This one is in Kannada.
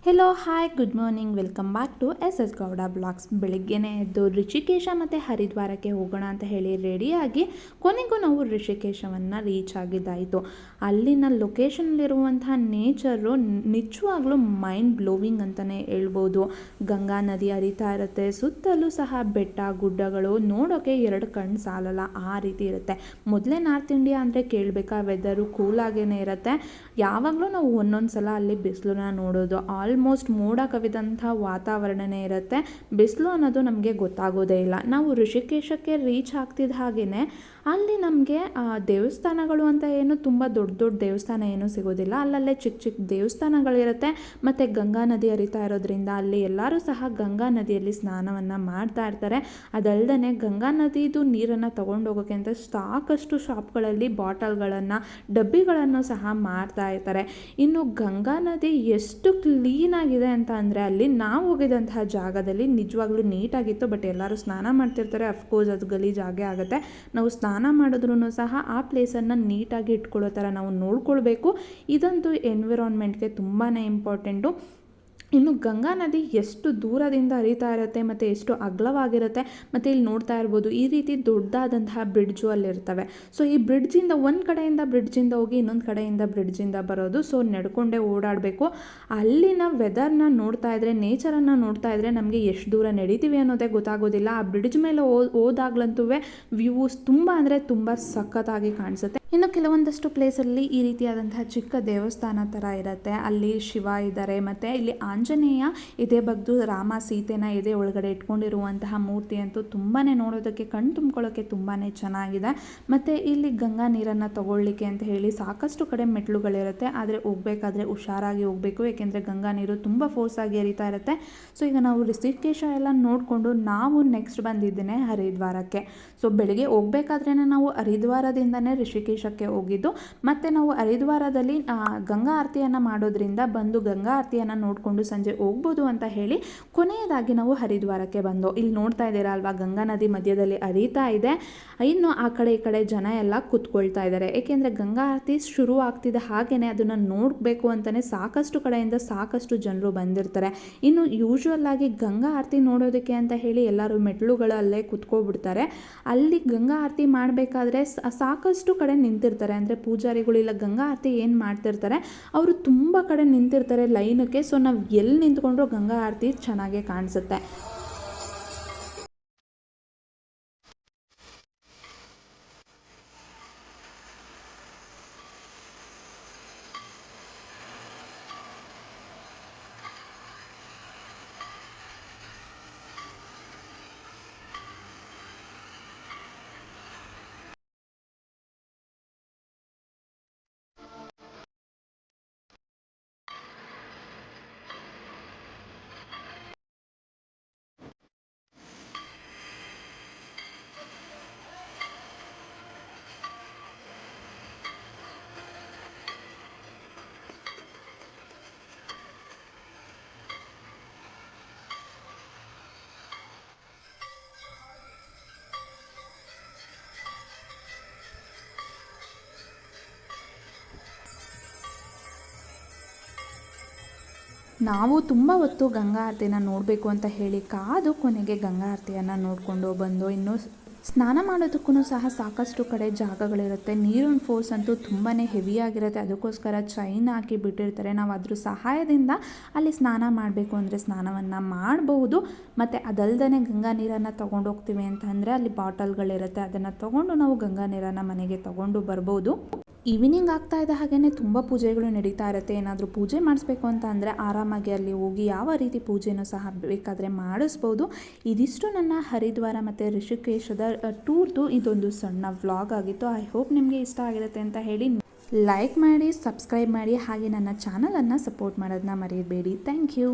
Hello hi good morning welcome back to S S Gowda blogs. ಬೆಳಿಗ್ಗೆನೇ ಎದ್ದು ಋಷಿಕೇಶ ಮತ್ತು ಹರಿದ್ವಾರಕ್ಕೆ ಹೋಗೋಣ ಅಂತ ಹೇಳಿ ರೆಡಿಯಾಗಿ ಕೊನೆಗೂ ನಾವು ಋಷಿಕೇಶವನ್ನು ರೀಚ್ ಆಗಿದ್ದಾಯಿತು. ಅಲ್ಲಿನ ಲೊಕೇಶನ್ನಲ್ಲಿರುವಂತಹ ನೇಚರು ನಿಜವಾಗ್ಲೂ ಮೈಂಡ್ ಬ್ಲೋವಿಂಗ್ ಅಂತಲೇ ಹೇಳ್ಬೋದು. ಗಂಗಾ ನದಿ ಹರಿತಾ ಇರುತ್ತೆ, ಸುತ್ತಲೂ ಸಹ ಬೆಟ್ಟ ಗುಡ್ಡಗಳು, ನೋಡೋಕ್ಕೆ ಎರಡು ಕಣ್ಣು ಸಾಲಲ್ಲ ಆ ರೀತಿ ಇರುತ್ತೆ. ಮೊದಲೇ ನಾರ್ತ್ ಇಂಡಿಯಾ ಅಂದರೆ ಕೇಳಬೇಕಾ, ವೆದರು ಕೂಲಾಗೇ ಇರುತ್ತೆ. ಯಾವಾಗಲೂ ನಾವು ಒಂದೊಂದು ಸಲ ಅಲ್ಲಿ ಬಿಸಿಲನ್ನ ನೋಡೋದು, ಆಲ್ಮೋಸ್ಟ್ ಮೋಡ ಕವಿದಂಥ ವಾತಾವರಣನೇ ಇರುತ್ತೆ. ಬಿಸಿಲು ಅನ್ನೋದು ನಮಗೆ ಗೊತ್ತಾಗೋದೇ ಇಲ್ಲ. ನಾವು ಋಷಿಕೇಶಕ್ಕೆ ರೀಚ್ ಆಗ್ತಿದ್ದ ಹಾಗೆಯೇ ಅಲ್ಲಿ ನಮಗೆ ದೇವಸ್ಥಾನಗಳು ಅಂತ ಏನು ತುಂಬ ದೊಡ್ಡ ದೊಡ್ಡ ದೇವಸ್ಥಾನ ಏನೂ ಸಿಗೋದಿಲ್ಲ. ಅಲ್ಲಲ್ಲೇ ಚಿಕ್ಕ ಚಿಕ್ಕ ದೇವಸ್ಥಾನಗಳಿರುತ್ತೆ. ಮತ್ತು ಗಂಗಾ ನದಿ ಹರಿತಾ ಇರೋದ್ರಿಂದ ಅಲ್ಲಿ ಎಲ್ಲರೂ ಸಹ ಗಂಗಾ ನದಿಯಲ್ಲಿ ಸ್ನಾನವನ್ನು ಮಾಡ್ತಾ ಇರ್ತಾರೆ. ಅದಲ್ಲದೆ ಗಂಗಾ ನದಿದು ನೀರನ್ನು ತೊಗೊಂಡೋಗೋಕ್ಕೆ ಅಂತ ಸಾಕಷ್ಟು ಶಾಪ್ಗಳಲ್ಲಿ ಬಾಟಲ್ಗಳನ್ನು ಡಬ್ಬಿಗಳನ್ನು ಸಹ ಮಾರ್ತಾ ಇರ್ತಾರೆ. ಇನ್ನು ಗಂಗಾ ನದಿ ಎಷ್ಟು ಕ್ಲೀನಾಗಿದೆ ಅಂತ ಅಂದರೆ ಅಲ್ಲಿ ನಾವು ಹೋಗಿದಂತಹ ಜಾಗದಲ್ಲಿ ನಿಜವಾಗ್ಲೂ ನೀಟಾಗಿತ್ತು. ಬಟ್ ಎಲ್ಲರೂ ಸ್ನಾನ ಮಾಡ್ತಿರ್ತಾರೆ, ಅಫ್ಕೋರ್ಸ್ ಅದು ಗಲೀಜಾಗೇ ಆಗುತ್ತೆ. ನಾವು ಸ್ನಾನ ಮಾಡಿದ್ರೂ ಸಹ ಆ ಪ್ಲೇಸನ್ನು ನೀಟಾಗಿ ಇಟ್ಕೊಳ್ಳೋ ಥರ ನಾವು ನೋಡ್ಕೊಳ್ಬೇಕು. ಇದಂತೂ ಎನ್ವಿರಾನ್ಮೆಂಟ್ಗೆ ತುಂಬಾ ಇಂಪಾರ್ಟೆಂಟು. ಇನ್ನು ಗಂಗಾ ನದಿ ಎಷ್ಟು ದೂರದಿಂದ ಹರಿತಾ ಇರುತ್ತೆ ಮತ್ತು ಎಷ್ಟು ಅಗಲವಾಗಿರುತ್ತೆ. ಮತ್ತು ಇಲ್ಲಿ ನೋಡ್ತಾ ಇರ್ಬೋದು ಈ ರೀತಿ ದೊಡ್ಡದಾದಂತಹ ಬ್ರಿಡ್ಜು ಅಲ್ಲಿರ್ತವೆ. ಸೊ ಈ ಬ್ರಿಡ್ಜಿಂದ ಒಂದು ಕಡೆಯಿಂದ ಬ್ರಿಡ್ಜಿಂದ ಹೋಗಿ ಇನ್ನೊಂದು ಕಡೆಯಿಂದ ಬ್ರಿಡ್ಜಿಂದ ಬರೋದು. ಸೊ ನಡ್ಕೊಂಡೇ ಓಡಾಡಬೇಕು. ಅಲ್ಲಿನ ವೆದರ್ನ ನೋಡ್ತಾ ಇದ್ದರೆ, ನೇಚರನ್ನು ನೋಡ್ತಾ ಇದ್ದರೆ ನಮಗೆ ಎಷ್ಟು ದೂರ ನಡೀತೀವಿ ಅನ್ನೋದೇ ಗೊತ್ತಾಗೋದಿಲ್ಲ. ಆ ಬ್ರಿಡ್ಜ್ ಮೇಲೆ ಹೋದಾಗ್ಲಂತೂ ವ್ಯೂಸ್ ತುಂಬ ಅಂದರೆ ತುಂಬ ಸಖತ್ತಾಗಿ ಕಾಣಿಸುತ್ತೆ. ಇನ್ನು ಕೆಲವೊಂದಷ್ಟು ಪ್ಲೇಸಲ್ಲಿ ಈ ರೀತಿಯಾದಂತಹ ಚಿಕ್ಕ ದೇವಸ್ಥಾನ ಥರ ಇರುತ್ತೆ. ಅಲ್ಲಿ ಶಿವ ಇದ್ದಾರೆ, ಮತ್ತು ಇಲ್ಲಿ ಆಂಜನೇಯ ಎದೆ ಬಗ್ದು ರಾಮ ಸೀತೆನ ಎದೆ ಒಳಗಡೆ ಇಟ್ಕೊಂಡಿರುವಂತಹ ಮೂರ್ತಿ ಅಂತೂ ತುಂಬಾ ನೋಡೋದಕ್ಕೆ ಕಣ್ಣು ತುಂಬ್ಕೊಳ್ಳೋಕ್ಕೆ ತುಂಬಾ ಚೆನ್ನಾಗಿದೆ. ಮತ್ತು ಇಲ್ಲಿ ಗಂಗಾ ನೀರನ್ನು ತಗೊಳ್ಳಿಕ್ಕೆ ಅಂತ ಹೇಳಿ ಸಾಕಷ್ಟು ಕಡೆ ಮೆಟ್ಲುಗಳಿರುತ್ತೆ. ಆದರೆ ಹೋಗಬೇಕಾದ್ರೆ ಹುಷಾರಾಗಿ ಹೋಗಬೇಕು, ಏಕೆಂದರೆ ಗಂಗಾ ನೀರು ತುಂಬ ಫೋರ್ಸಾಗಿ ಹರಿತಾ ಇರುತ್ತೆ. ಸೊ ಈಗ ನಾವು ಋಷಿಕೇಶ ಎಲ್ಲ ನೋಡಿಕೊಂಡು ನಾವು ನೆಕ್ಸ್ಟ್ ಬಂದಿದ್ದೇನೆ ಹರಿದ್ವಾರಕ್ಕೆ. ಸೊ ಬೆಳಗ್ಗೆ ಹೋಗಬೇಕಾದ್ರೇ ನಾವು ಹರಿದ್ವಾರದಿಂದನೇ ಋಷಿಕೇಶಕ್ಕೆ ಹೋಗಿದ್ದು. ಮತ್ತು ನಾವು ಹರಿದ್ವಾರದಲ್ಲಿ ಗಂಗಾ ಆರತಿಯನ್ನು ಮಾಡೋದ್ರಿಂದ ಬಂದು ಗಂಗಾ ಆರತಿಯನ್ನು ನೋಡಿಕೊಂಡು ಸಂಜೆ ಹೋಗ್ಬೋದು ಅಂತ ಹೇಳಿ ಕೊನೆಯದಾಗಿ ನಾವು ಹರಿದ್ವಾರಕ್ಕೆ ಬಂದು ಇಲ್ಲಿ ನೋಡ್ತಾ ಇದ್ದೀರಾ ಅಲ್ವಾ, ಗಂಗಾ ನದಿ ಮಧ್ಯದಲ್ಲಿ ಹರಿತಾ ಇದೆ. ಇನ್ನು ಆ ಕಡೆ ಈ ಕಡೆ ಜನ ಎಲ್ಲ ಕೂತ್ಕೊಳ್ತಾ ಇದ್ದಾರೆ. ಏಕೆಂದರೆ ಗಂಗಾ ಆರತಿ ಶುರು ಆಗ್ತಿದೆ ಹಾಗೆಯೇ ಅದನ್ನು ನೋಡಬೇಕು ಅಂತಲೇ ಸಾಕಷ್ಟು ಕಡೆಯಿಂದ ಸಾಕಷ್ಟು ಜನರು ಬಂದಿರ್ತಾರೆ. ಇನ್ನು ಯೂಶ್ವಲ್ ಆಗಿ ಗಂಗಾ ಆರತಿ ನೋಡೋದಕ್ಕೆ ಅಂತ ಹೇಳಿ ಎಲ್ಲರೂ ಮೆಟ್ಲುಗಳಲ್ಲೇ ಕೂತ್ಕೊಬಿಡ್ತಾರೆ. ಅಲ್ಲಿ ಗಂಗಾ ಆರತಿ ಮಾಡಬೇಕಾದ್ರೆ ಸಾಕಷ್ಟು ಕಡೆ ನಿಂತಿರ್ತಾರೆ. ಅಂದರೆ ಪೂಜಾರಿಗಳು ಇಲ್ಲ ಗಂಗಾ ಆರತಿ ಏನು ಮಾಡ್ತಿರ್ತಾರೆ ಅವರು ತುಂಬ ಕಡೆ ನಿಂತಿರ್ತಾರೆ ಲೈನಕ್ಕೆ. ಸೊ ನಾವು ಎಲ್ಲಿ ನಿಂತ್ಕೊಂಡ್ರೂ ಗಂಗಾ ಆರತಿ ಚೆನ್ನಾಗೇ ಕಾಣಿಸುತ್ತೆ. ನಾವು ತುಂಬ ಹೊತ್ತು ಗಂಗಾ ಆರತಿನ ನೋಡಬೇಕು ಅಂತ ಹೇಳಿ ಕಾದು ಕೊನೆಗೆ ಗಂಗಾ ಆರತಿಯನ್ನು ನೋಡಿಕೊಂಡು ಬಂದು ಇನ್ನು ಸ್ನಾನ ಮಾಡೋದಕ್ಕೂ ಸಹ ಸಾಕಷ್ಟು ಕಡೆ ಜಾಗಗಳಿರುತ್ತೆ. ನೀರಿನ ಫೋರ್ಸ್ ಅಂತೂ ತುಂಬಾ ಹೆವಿಯಾಗಿರುತ್ತೆ. ಅದಕ್ಕೋಸ್ಕರ ಚೈನ್ ಹಾಕಿ ಬಿಟ್ಟಿರ್ತಾರೆ. ನಾವು ಅದ್ರ ಸಹಾಯದಿಂದ ಅಲ್ಲಿ ಸ್ನಾನ ಮಾಡಬೇಕು ಅಂದರೆ ಸ್ನಾನವನ್ನು ಮಾಡಬಹುದು. ಮತ್ತು ಅದಲ್ಲದೆ ಗಂಗಾ ನೀರನ್ನು ತೊಗೊಂಡು ಹೋಗ್ತೀವಿ ಅಂತ ಅಂದರೆ ಅಲ್ಲಿ ಬಾಟಲ್ಗಳಿರುತ್ತೆ, ಅದನ್ನು ತೊಗೊಂಡು ನಾವು ಗಂಗಾ ನೀರನ್ನು ಮನೆಗೆ ತೊಗೊಂಡು ಬರ್ಬೋದು. ಈವ್ನಿಂಗ್ ಆಗ್ತಾ ಇದ್ದ ಹಾಗೆಯೇ ತುಂಬ ಪೂಜೆಗಳು ನಡೀತಾ ಇರುತ್ತೆ. ಏನಾದರೂ ಪೂಜೆ ಮಾಡಿಸ್ಬೇಕು ಅಂತ ಅಂದರೆ ಆರಾಮಾಗಿ ಅಲ್ಲಿ ಹೋಗಿ ಯಾವ ರೀತಿ ಪೂಜೆನೂ ಸಹ ಬೇಕಾದರೆ ಮಾಡಿಸ್ಬೋದು. ಇದಿಷ್ಟು ನನ್ನ ಹರಿದ್ವಾರ ಮತ್ತು ಋಷಿಕೇಶದ ಟೂರ್ದು ಇದೊಂದು ಸಣ್ಣ ವ್ಲಾಗ್ ಆಗಿತ್ತು. ಐ ಹೋಪ್ ನಿಮಗೆ ಇಷ್ಟ ಆಗಿರುತ್ತೆ ಅಂತ ಹೇಳಿ ಲೈಕ್ ಮಾಡಿ, ಸಬ್ಸ್ಕ್ರೈಬ್ ಮಾಡಿ, ಹಾಗೆ ನನ್ನ ಚಾನಲನ್ನು ಸಪೋರ್ಟ್ ಮಾಡೋದನ್ನ ಮರೆಯಬೇಡಿ. Thank you.